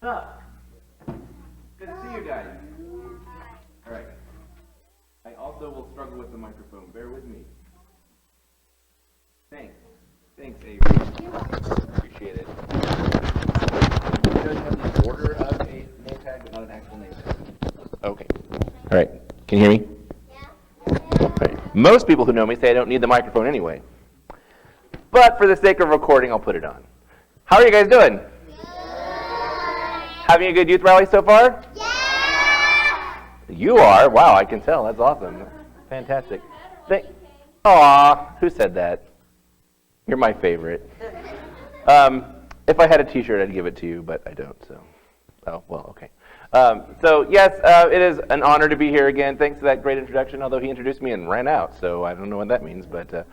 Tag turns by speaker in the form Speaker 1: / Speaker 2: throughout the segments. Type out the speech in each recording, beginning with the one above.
Speaker 1: up? Good to see you guys. All right. I also will struggle with the microphone. Bear with me. Thanks. Thanks, Avery. Appreciate it. You guys have the order of a name tag, but not an actual name tag. Okay. All right. Can you hear me? Yeah. All right. Most people who know me say I don't need the microphone anyway. But for the sake of recording, I'll put it on. How are you guys doing? Having a good youth rally so far? Yeah! You are? Wow, I can tell. That's awesome. Fantastic. Aw, who said that? You're my favorite. If I had a t-shirt, I'd give it to you, but I don't, so. Oh, well, okay. So, yes, it is an honor to be here again. Thanks for that great introduction, although he introduced me and ran out, so I don't know what that means, but that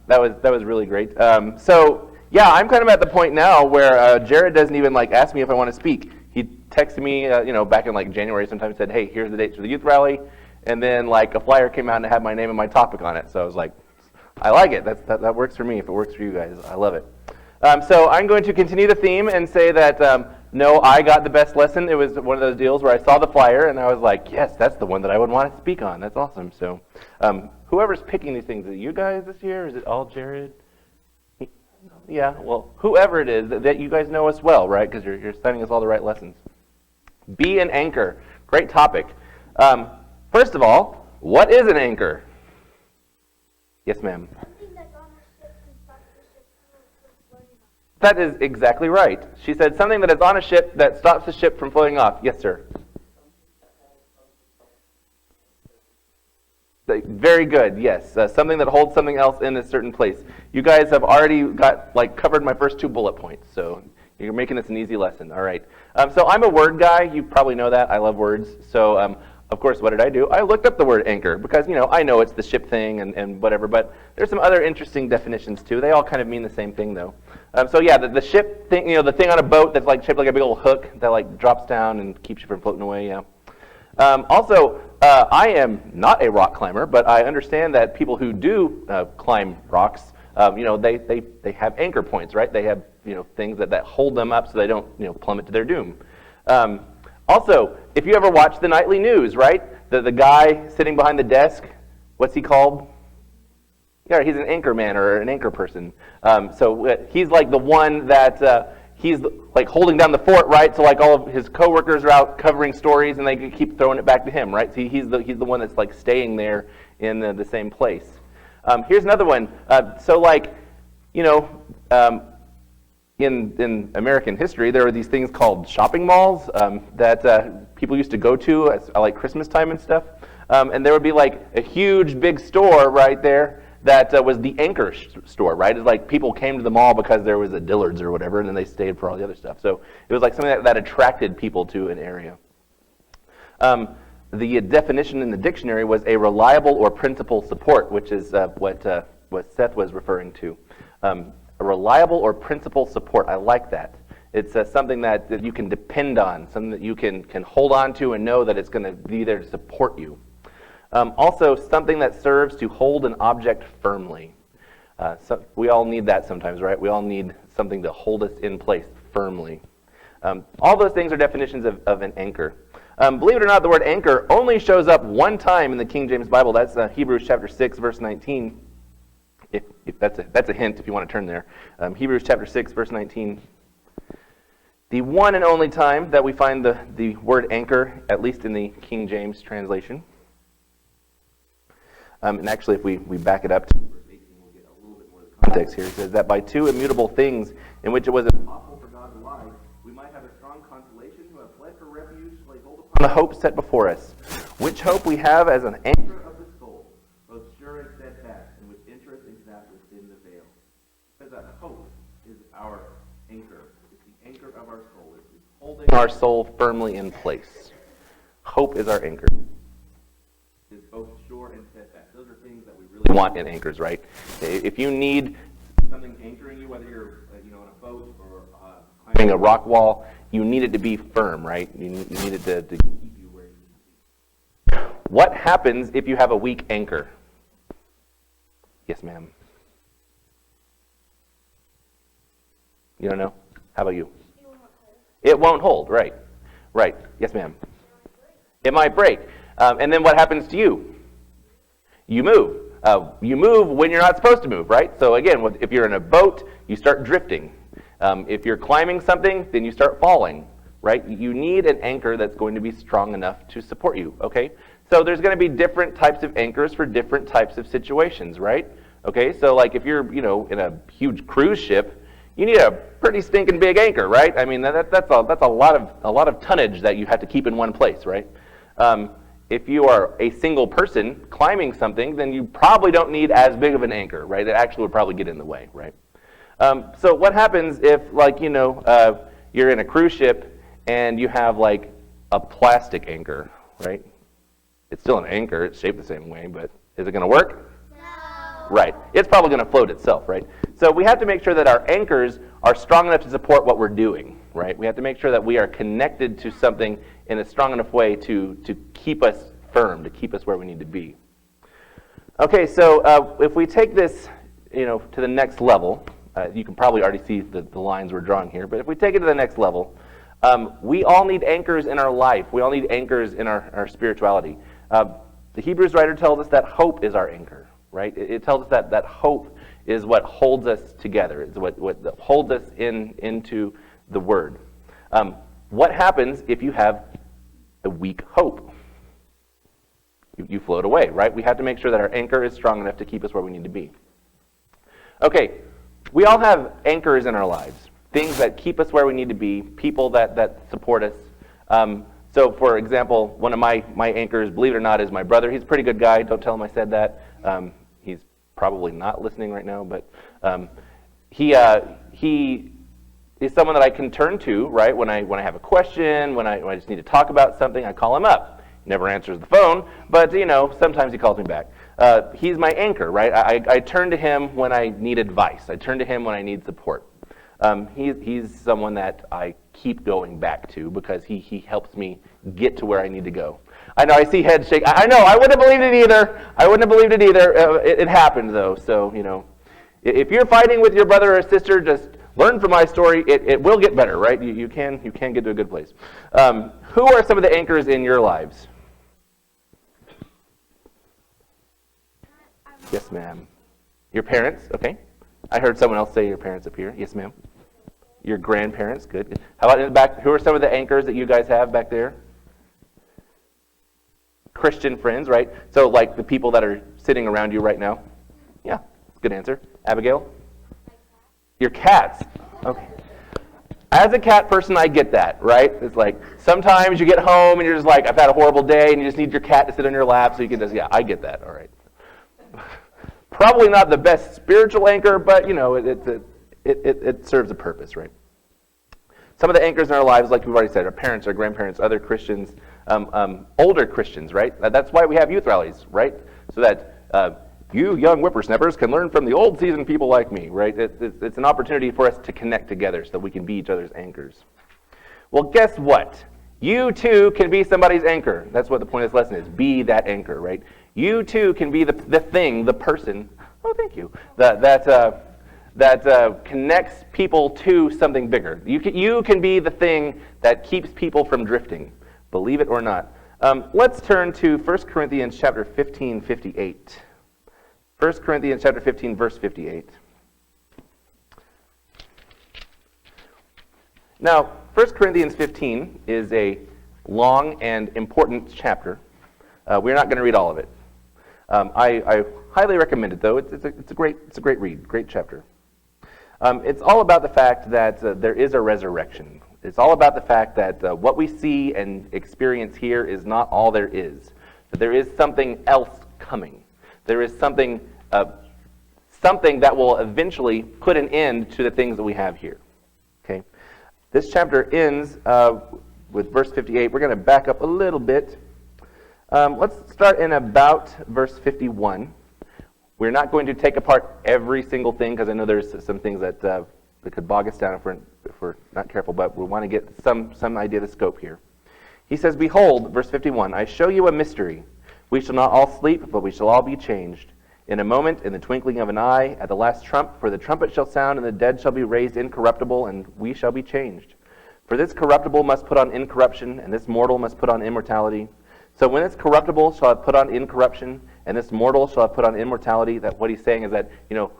Speaker 1: was really great. So, yeah, I'm kind of at the point now where Jared doesn't even ask me if I want to speak. He texted me, back in January sometime, said, hey, here's the dates for the youth rally, and then a flyer came out and it had my name and my topic on it. So I was like, I like it. That works for me. If it works for you guys, I love it. So I'm going to continue the theme and say that no, I got the best lesson. It was one of those deals where I saw the flyer and I was like, yes, that's the one that I would want to speak on. That's awesome. So whoever's picking these things, is it you guys this year? Is it all Jared? Yeah, well, whoever it is, that you guys know us well, right? Because you're sending us all the right lessons. Be an anchor. Great topic. First of all, what is an anchor? Yes, ma'am. That is exactly right. She said something that is on a ship that stops the ship from floating off. Yes, sir. Very good, yes. Something that holds something else in a certain place. You guys have already got covered my first 2 bullet points, so you're making this an easy lesson. All right. So I'm a word guy. You probably know that. I love words. So of course, what did I do? I looked up the word anchor because I know it's the ship thing and whatever, but there's some other interesting definitions too. They all kind of mean the same thing though. So yeah, the ship thing, the thing on a boat that's shaped like a big old hook that drops down and keeps you from floating away. Yeah. Also, I am not a rock climber, but I understand that people who do climb rocks, they have anchor points, right? They have things that hold them up so they don't plummet to their doom. Also, if you ever watch the nightly news, right? The guy sitting behind the desk, what's he called? Yeah, he's an anchor man or an anchor person. So he's the one that he's holding down the fort, right? So all of his coworkers are out covering stories, and they keep throwing it back to him, right? So he's the one that's staying there in the same place. Here's another one. In American history, there were these things called shopping malls that people used to go to at Christmas time and stuff. And there would be a huge big store right there that was the anchor store, right? It's people came to the mall because there was a Dillard's or whatever, and then they stayed for all the other stuff. So it was something that attracted people to an area. The definition in the dictionary was a reliable or principal support, which is what Seth was referring to. A reliable or principal support. I like that. It's something that you can depend on, something that you can hold on to and know that it's going to be there to support you. Also, something that serves to hold an object firmly. So we all need that sometimes, right? We all need something to hold us in place firmly. All those things are definitions of an anchor. Believe it or not, the word anchor only shows up one time in the King James Bible. That's Hebrews chapter 6, verse 19. If that's a hint if you want to turn there. Hebrews chapter 6, verse 19. The one and only time that we find the word anchor, at least in the King James translation. And actually, if we back it up to verse 18, we'll get a little bit more of the context here. It says that by 2 immutable things in which it was impossible for God to lie, we might have a strong consolation who have fled for refuge to lay hold upon the hope set before us, which hope we have as an anchor of the soul, both sure and steadfast, and which entereth into that within the veil. It says that hope is our anchor. It's the anchor of our soul. It's holding our soul firmly in place. Hope is our anchor. It's both sure and steadfast. Those are things that we really want in anchors, right? If you need something anchoring you, whether you're on a boat or climbing a rock wall, you need it to be firm, right? You need it to keep you where you need to be. What happens if you have a weak anchor? Yes, ma'am. You don't know? How about you? It won't hold, right. Right. Yes, ma'am. It might break. And then what happens to you? You move. You move when you're not supposed to move, right? So again, if you're in a boat, you start drifting. If you're climbing something, then you start falling, right? You need an anchor that's going to be strong enough to support you, okay? So there's going to be different types of anchors for different types of situations, right? Okay, so like if you're, in a huge cruise ship, you need a pretty stinking big anchor, right? I mean, that's a lot of tonnage that you have to keep in one place, right? If you are a single person climbing something, then you probably don't need as big of an anchor, right? It actually would probably get in the way, right? So what happens if, you're in a cruise ship and you have like a plastic anchor, right? It's still an anchor, it's shaped the same way, but is it going to work? No. Right. It's probably going to float itself, right? So we have to make sure that our anchors are strong enough to support what we're doing, right? We have to make sure that we are connected to something in a strong enough way to keep us firm, to keep us where we need to be. Okay, so if we take this, to the next level, you can probably already see the lines we're drawing here, but if we take it to the next level, we all need anchors in our life. We all need anchors in our spirituality. The Hebrews writer tells us that hope is our anchor, right? It tells us that hope is what holds us together. It's what holds us into the Word. What happens if you have a weak hope? You float away, right? We have to make sure that our anchor is strong enough to keep us where we need to be. Okay, we all have anchors in our lives, things that keep us where we need to be, people that support us. So, for example, one of my anchors, believe it or not, is my brother. He's a pretty good guy. Don't tell him I said that. He's probably not listening right now, but he is someone that I can turn to, right? When I have a question, when I just need to talk about something, I call him up. He never answers the phone, but sometimes he calls me back. He's my anchor, right? I turn to him when I need advice. I turn to him when I need support. He's someone that I keep going back to because he helps me get to where I need to go. I know, I see heads shake. I know, I wouldn't have believed it either. It happened, though. So, if you're fighting with your brother or sister, just learn from my story. It will get better, right? You can get to a good place. Who are some of the anchors in your lives? Yes, ma'am. Your parents, okay. I heard someone else say your parents up here. Yes, ma'am. Your grandparents, good. How about in the back? Who are some of the anchors that you guys have back there? Christian friends, right? So like the people that are sitting around you right now? Yeah, good answer. Abigail? Your cats. Okay. As a cat person, I get that, right? It's like sometimes you get home and you're just like, I've had a horrible day, and you just need your cat to sit on your lap so you can just, yeah, I get that, all right. Probably not the best spiritual anchor, but it serves a purpose, right? Some of the anchors in our lives, like we've already said, our parents, our grandparents, other Christians, older Christians, right? That's why we have youth rallies, right? So that you young whippersnappers can learn from the old seasoned people like me, right? It's an opportunity for us to connect together so that we can be each other's anchors. Well, guess what? You too can be somebody's anchor. That's what the point of this lesson is. Be that anchor, right? You too can be the thing, the person. Oh, thank you. That connects people to something bigger. You can be the thing that keeps people from drifting. Believe it or not. Let's turn to 1 Corinthians chapter 15, 58. 1 Corinthians chapter 15, verse 58. Now, 1 Corinthians 15 is a long and important chapter. We're not going to read all of it. I highly recommend it, though. It's a great read, great chapter. It's all about the fact that there is a resurrection. It's all about the fact that what we see and experience here is not all there is. That there is something else coming. There is something that will eventually put an end to the things that we have here. Okay. This chapter ends with verse 58. We're going to back up a little bit. Let's start in about verse 51. We're not going to take apart every single thing because I know there's some things that could bog us down if we're not careful, but we want to get some idea of the scope here. He says, "Behold," verse 51, "I show you a mystery. We shall not all sleep, but we shall all be changed. In a moment, in the twinkling of an eye, at the last trump, for the trumpet shall sound, and the dead shall be raised incorruptible, and we shall be changed. For this corruptible must put on incorruption, and this mortal must put on immortality. So when this corruptible shall have put on incorruption, and this mortal shall have put on immortality, that what he's saying is that,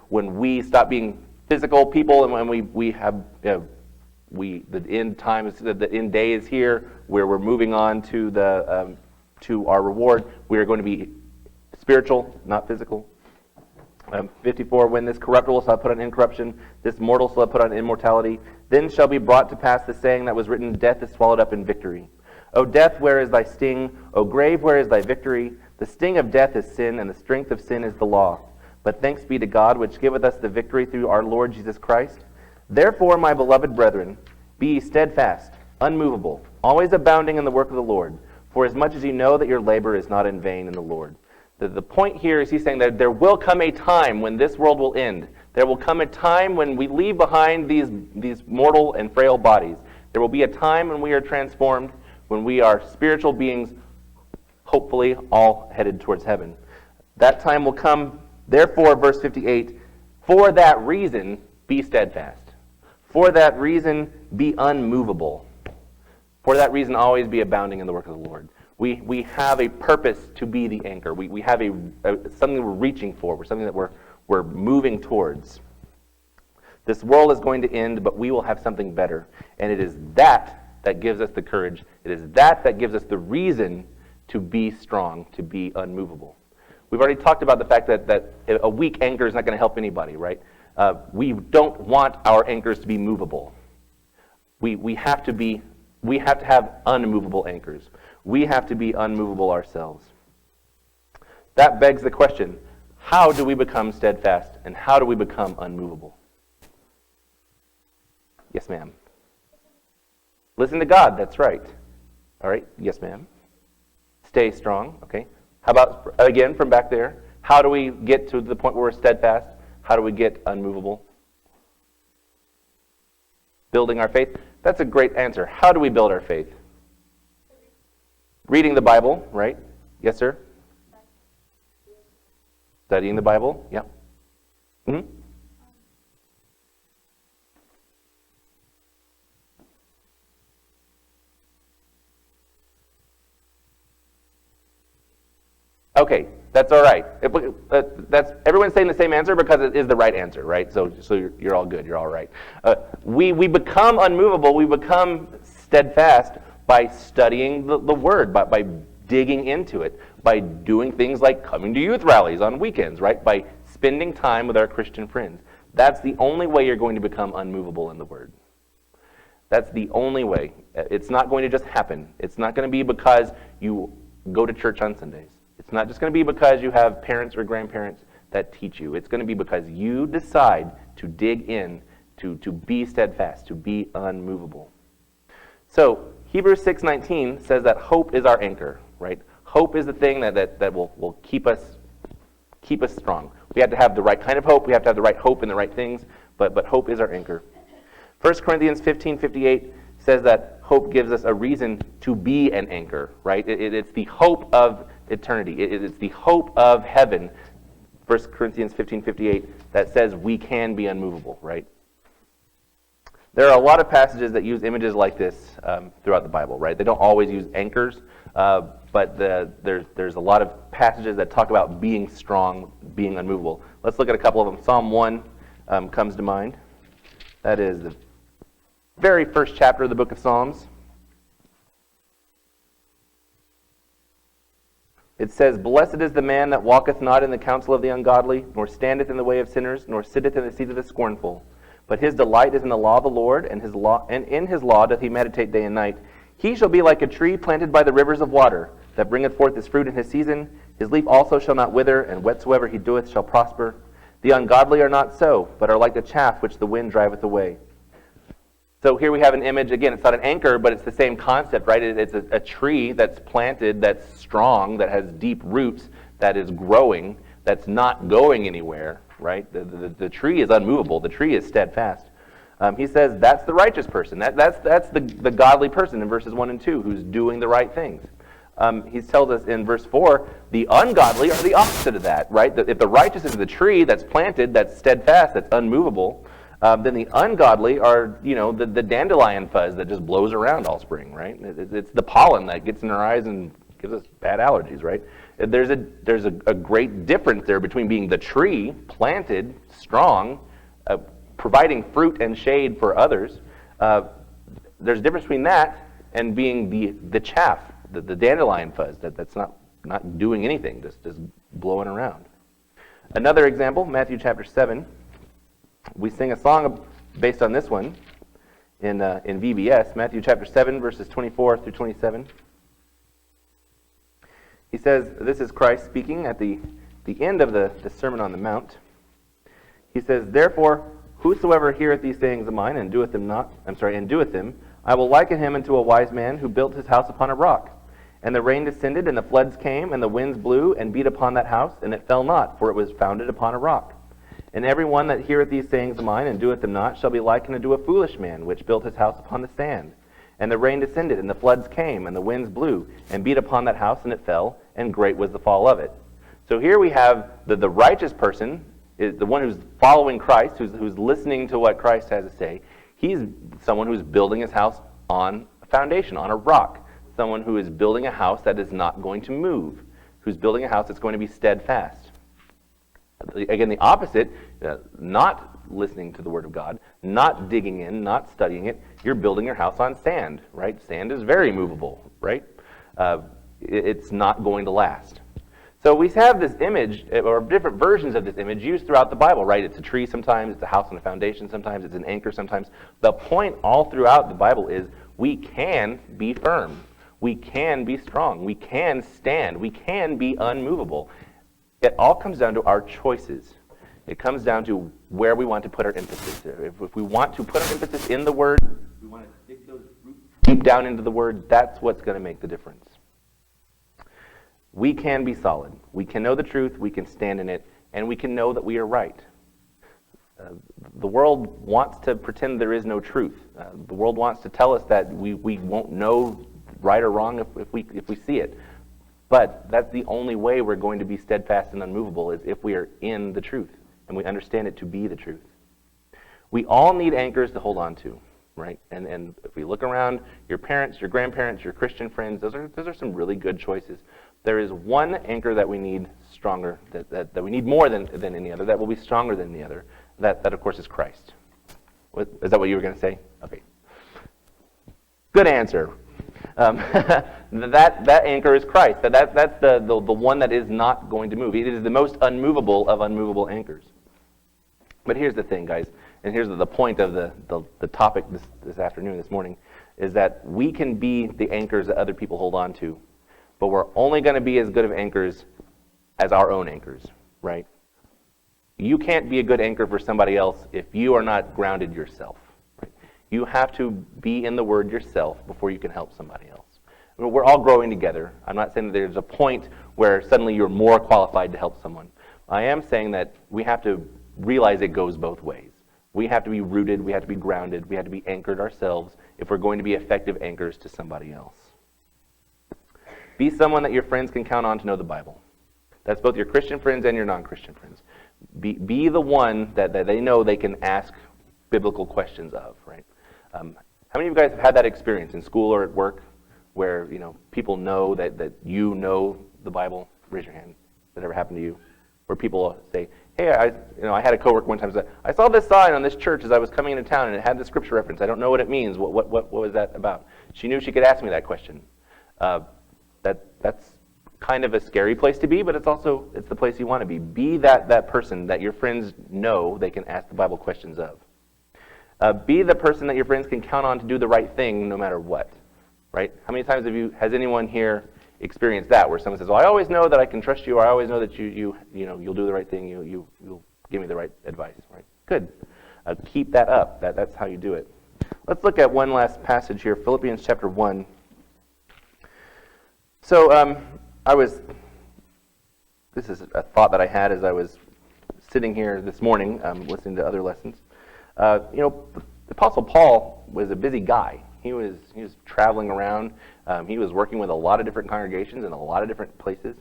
Speaker 1: when we stop being physical people and when we have, the end times, the end day is here, where we're moving on to to our reward, we are going to be spiritual, not physical. 54, when this corruptible shall have put on incorruption, this mortal shall have put on immortality, then shall be brought to pass the saying that was written, death is swallowed up in victory. O death, where is thy sting? O grave, where is thy victory? The sting of death is sin, and the strength of sin is the law. But thanks be to God, which giveth us the victory through our Lord Jesus Christ. Therefore, my beloved brethren, be ye steadfast, unmovable, always abounding in the work of the Lord, for as much as ye know that your labor is not in vain in the Lord. The point here is he's saying that there will come a time when this world will end. There will come a time when we leave behind these mortal and frail bodies. There will be a time when we are transformed, when we are spiritual beings, hopefully all headed towards heaven. That time will come. Therefore, verse 58, for that reason, be steadfast. For that reason, be unmovable. For that reason, always be abounding in the work of the Lord. We have a purpose to be the anchor. We have something we're reaching for, something that we're moving towards. This world is going to end, but we will have something better. And it is that gives us the courage. It is that gives us the reason to be strong, to be unmovable. We've already talked about the fact that a weak anchor is not going to help anybody, right? We don't want our anchors to be movable. We have to have unmovable anchors. We have to be unmovable ourselves. That begs the question, how do we become steadfast and how do we become unmovable? Yes, ma'am. Listen to God, that's right. All right, yes, ma'am. Stay strong, okay. How about, again, from back there, how do we get to the point where we're steadfast? How do we get unmovable? Building our faith? That's a great answer. How do we build our faith? Reading the Bible, right? Yes, sir? Studying the Bible, yeah. Mm-hmm. Okay, that's all right. That's everyone's saying the same answer because it is the right answer, right? So you're all good. You're all right. We become unmovable. We become steadfast by studying the Word, by digging into it, by doing things like coming to youth rallies on weekends, right? By spending time with our Christian friends. That's the only way you're going to become unmovable in the Word. That's the only way. It's not going to just happen. It's not going to be because you go to church on Sundays. It's not just going to be because you have parents or grandparents that teach you. It's going to be because you decide to dig in, to be steadfast, to be unmovable. So Hebrews 6:19 says that hope is our anchor, right? Hope is the thing that will keep us strong. We have to have the right kind of hope. We have to have the right hope in the right things, but hope is our anchor. 1 Corinthians 15:58 says that hope gives us a reason to be an anchor, right? It's the hope of eternity. It's the hope of heaven, 1 Corinthians 15:58, that says we can be unmovable, right? There are a lot of passages that use images like this throughout the Bible, right? They don't always use anchors, but there's a lot of passages that talk about being strong, being unmovable. Let's look at a couple of them. Psalm 1 comes to mind. That is the very first chapter of the book of Psalms. It says, "Blessed is the man that walketh not in the counsel of the ungodly, nor standeth in the way of sinners, nor sitteth in the seat of the scornful. But his delight is in the law of the Lord, and in his law doth he meditate day and night. He shall be like a tree planted by the rivers of water, that bringeth forth his fruit in his season. His leaf also shall not wither, and whatsoever he doeth shall prosper. The ungodly are not so, but are like the chaff which the wind driveth away." So here we have an image. Again, it's not an anchor, but it's the same concept, right? It's a tree that's planted, that's strong, that has deep roots, that is growing, that's not going anywhere, right? The tree is unmovable. The tree is steadfast. He says that's the righteous person. That's the godly person in verses 1 and 2 who's doing the right things. He tells us in verse 4, the ungodly are the opposite of that, right? If the righteous is the tree that's planted, that's steadfast, that's unmovable, Then the ungodly are, the dandelion fuzz that just blows around all spring, right? It's the pollen that gets in our eyes and gives us bad allergies, right? There's a great difference there between being the tree, planted, strong, providing fruit and shade for others. There's a difference between that and being the chaff, the dandelion fuzz that's not doing anything, just blowing around. Another example, Matthew chapter 7. We sing a song based on this one in VBS, Matthew chapter 7, verses 24 through 27. He says, this is Christ speaking at the end of the Sermon on the Mount. He says, therefore, whosoever heareth these sayings of mine and doeth them, I will liken him unto a wise man who built his house upon a rock. And the rain descended, and the floods came, and the winds blew, and beat upon that house, and it fell not, for it was founded upon a rock. And every one that heareth these sayings of mine, and doeth them not, shall be likened unto a foolish man, which built his house upon the sand. And the rain descended, and the floods came, and the winds blew, and beat upon that house, and it fell, and great was the fall of it. So here we have the righteous person, is the one who's following Christ, who's listening to what Christ has to say. He's someone who's building his house on a foundation, on a rock. Someone who is building a house that is not going to move, who's building a house that's going to be steadfast. Again, the opposite, not listening to the Word of God, not digging in, not studying it, you're building your house on sand, right? Sand is very movable, right? It's not going to last. So we have this image, or different versions of this image used throughout the Bible, right? It's a tree sometimes, it's a house on a foundation sometimes, it's an anchor sometimes. The point all throughout the Bible is we can be firm. We can be strong. We can stand. We can be unmovable. It all comes down to our choices. It comes down to where we want to put our emphasis. If we want to put our emphasis in the Word, we want to dig those roots deep down into the Word, that's what's going to make the difference. We can be solid. We can know the truth, we can stand in it, and we can know that we are right. The world wants to pretend there is no truth. The world wants to tell us that we won't know right or wrong if we see it. But that's the only way we're going to be steadfast and unmovable, is if we are in the truth and we understand it to be the truth. We all need anchors to hold on to, right? And if we look around, your parents, your grandparents, your Christian friends, those are some really good choices. There is one anchor that we need stronger, that we need more than any other, that will be stronger than the other. That of course is Christ. Is that what you were going to say? Okay. Good answer. That anchor is Christ. That's the one that is not going to move. It is the most unmovable of unmovable anchors. But here's the thing, guys, and here's the point of the topic this afternoon, this morning, is that we can be the anchors that other people hold on to, but we're only going to be as good of anchors as our own anchors, right? You can't be a good anchor for somebody else if you are not grounded yourself. Right? You have to be in the Word yourself before you can help somebody else. We're all growing together. I'm not saying that there's a point where suddenly you're more qualified to help someone. I am saying that we have to realize it goes both ways. We have to be rooted, we have to be grounded, we have to be anchored ourselves if we're going to be effective anchors to somebody else. Be someone that your friends can count on to know the Bible. That's both your Christian friends and your non-Christian friends. Be the one that they know they can ask biblical questions of, right? How many of you guys have had that experience in school or at work where people know that you know the Bible? Raise your hand. That ever happened to you? Where people say, "Hey, I had a coworker one time say, I saw this sign on this church as I was coming into town, and it had the scripture reference. I don't know what it means. What was that about?" She knew she could ask me that question. That's kind of a scary place to be, but it's the place you want to be. Be that person that your friends know they can ask the Bible questions of. Be the person that your friends can count on to do the right thing no matter what. Right? How many times has anyone here experienced that, where someone says, "Well, I always know that I can trust you, or I always know that you'll do the right thing. You'll give me the right advice." Right? Good. Keep that up. That's how you do it. Let's look at one last passage here, Philippians chapter 1. So this is a thought that I had as I was sitting here this morning, listening to other lessons. The Apostle Paul was a busy guy. He was traveling around. He was working with a lot of different congregations in a lot of different places.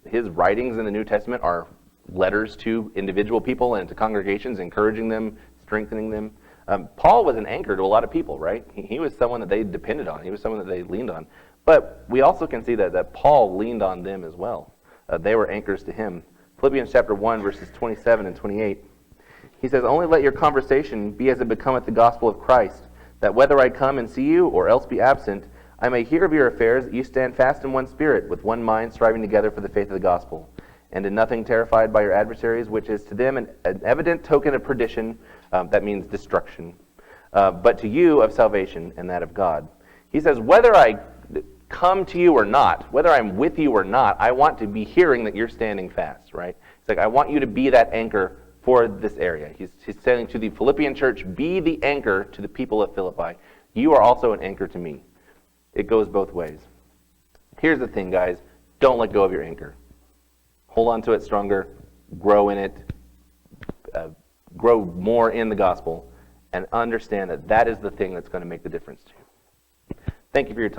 Speaker 1: His writings in the New Testament are letters to individual people and to congregations, encouraging them, strengthening them. Paul was an anchor to a lot of people, right? He was someone that they depended on. He was someone that they leaned on. But we also can see that Paul leaned on them as well. They were anchors to him. Philippians chapter 1, verses 27 and 28. He says, "Only let your conversation be as it becometh the gospel of Christ, that whether I come and see you, or else be absent, I may hear of your affairs, that you stand fast in one spirit, with one mind, striving together for the faith of the gospel, and in nothing terrified by your adversaries, which is to them an evident token of perdition," that means destruction, "but to you of salvation, and that of God." He says, whether I come to you or not, whether I'm with you or not, I want to be hearing that you're standing fast, right? It's like, I want you to be that anchor for this area. He's saying to the Philippian church, be the anchor to the people of Philippi. You are also an anchor to me. It goes both ways. Here's the thing, guys. Don't let go of your anchor. Hold on to it stronger. Grow in it. Grow more in the gospel. And understand that that is the thing that's going to make the difference to you. Thank you for your time.